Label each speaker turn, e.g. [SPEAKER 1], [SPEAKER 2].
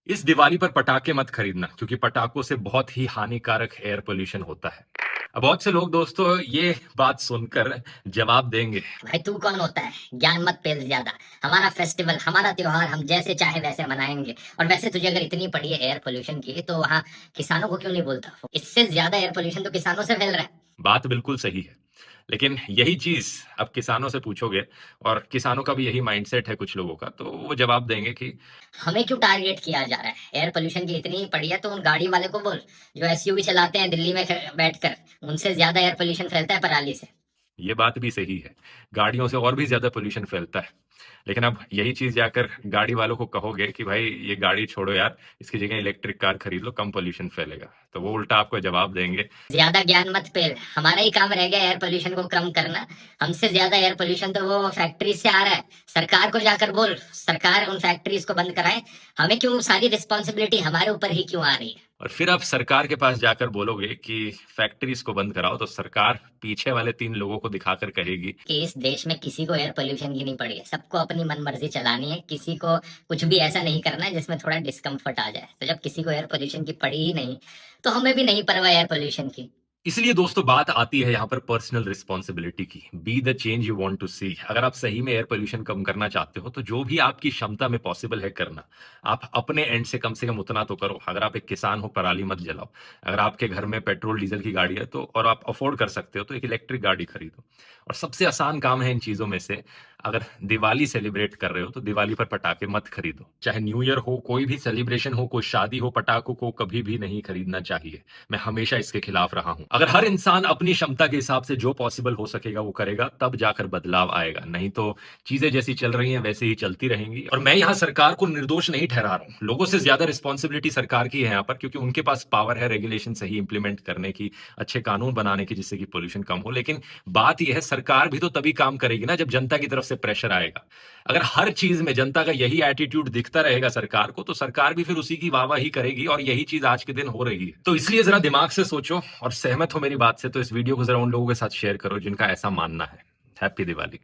[SPEAKER 1] इस दिवाली पर पटाखे मत खरीदना क्योंकि पटाखों से बहुत ही हानिकारक एयर पोल्यूशन होता है। अब बहुत से लोग दोस्तों ये बात सुनकर जवाब देंगे।
[SPEAKER 2] भाई तू कौन होता है? ज्ञान मत पेल ज्यादा। हमारा फेस्टिवल, हमारा त्योहार हम जैसे चाहे वैसे मनाएंगे। और वैसे तुझे अगर इतनी पड़ी है एयर पोल्यूशन की तो वहाँ किसानों को क्यों नहीं बोलता? इससे ज्यादा एयर पोल्यूशन तो किसानों से फैल रहा है।
[SPEAKER 1] बात बिल्कुल सही है, लेकिन यही चीज अब किसानों से पूछोगे और किसानों का भी यही माइंडसेट है कुछ लोगों का, तो वो जवाब देंगे कि
[SPEAKER 2] हमें क्यों टारगेट किया जा रहा है? एयर पोल्यूशन की इतनी ही पड़ी है तो उन गाड़ी वाले को बोल जो एसयूवी चलाते हैं दिल्ली में बैठकर। उनसे ज्यादा एयर पोल्यूशन फैलता है पराली से।
[SPEAKER 1] ये बात भी सही है, गाड़ियों से और भी ज्यादा पोल्यूशन फैलता है। लेकिन अब यही चीज जाकर गाड़ी वालों को कहोगे कि भाई ये गाड़ी छोड़ो यार, इसकी जगह इलेक्ट्रिक कार खरीद लो, कम पोल्यूशन फैलेगा, तो वो उल्टा आपको जवाब देंगे।
[SPEAKER 2] ज्यादा ज्ञान मत पेल, हमारा ही काम रह गया एयर पोल्यूशन को कम करना। हमसे ज्यादा एयर पोल्यूशन तो वो फैक्ट्री से आ रहा है। सरकार को जाकर बोल, सरकार उन फैक्ट्रीज को बंद कराए। हमें क्यों सारी रिस्पॉन्सिबिलिटी हमारे ऊपर ही क्यों आ रही है?
[SPEAKER 1] और फिर आप सरकार के पास जाकर बोलोगे कि फैक्ट्रीज को बंद कराओ, तो सरकार पीछे वाले 3 लोगों को दिखाकर कहेगी
[SPEAKER 2] कि इस देश में किसी को एयर पोल्यूशन की नहीं पड़ी है। सबको अपनी मनमर्जी चलानी है, किसी को कुछ भी ऐसा नहीं करना है जिसमें थोड़ा डिस्कम्फर्ट आ जाए। तो जब किसी को एयर पोल्यूशन की पड़ी ही नहीं तो हमें भी नहीं परवाह एयर पोल्यूशन की।
[SPEAKER 1] इसलिए दोस्तों बात आती है यहाँ पर पर्सनल रिस्पॉन्सिबिलिटी की। Be the change you want to see. अगर आप सही में एयर पोल्यूशन कम करना चाहते हो तो जो भी आपकी क्षमता में पॉसिबल है करना, आप अपने एंड से कम उतना तो करो। अगर आप एक किसान हो, पराली मत जलाओ। अगर आपके घर में पेट्रोल डीजल की गाड़ी है तो और आप अफोर्ड कर सकते हो तो एक इलेक्ट्रिक गाड़ी खरीदो। और सबसे आसान काम है इन चीजों में से, अगर दिवाली सेलिब्रेट कर रहे हो तो दिवाली पर पटाखे मत खरीदो। चाहे न्यू ईयर हो, कोई भी सेलिब्रेशन हो, कोई शादी हो, पटाखों को कभी भी नहीं खरीदना चाहिए। मैं हमेशा इसके खिलाफ रहा हूं। अगर हर इंसान अपनी क्षमता के हिसाब से जो पॉसिबल हो सकेगा वो करेगा, तब जाकर बदलाव आएगा। नहीं तो चीजें जैसी चल रही हैं वैसे ही चलती रहेंगी। और मैं यहाँ सरकार को निर्दोष नहीं ठहरा रहा हूं। लोगों से ज्यादा रिस्पॉन्सिबिलिटी सरकार की है यहाँ पर, क्योंकि उनके पास पावर है रेगुलेशन सही इंप्लीमेंट करने की, अच्छे कानून बनाने की, जिससे कि पोल्यूशन कम हो। लेकिन बात यह है, सरकार भी तो तभी काम करेगी ना जब जनता की तरफ से प्रेशर आएगा। अगर हर चीज में जनता का यही एटीट्यूड दिखता रहेगा सरकार को, तो सरकार भी फिर उसी की वाहवाही करेगी। और यही चीज आज के दिन हो रही है। तो इसलिए जरा दिमाग से सोचो, और सहमत हो मेरी बात से तो इस वीडियो को जरा उन लोगों के साथ शेयर करो जिनका ऐसा मानना है। हैप्पी दिवाली।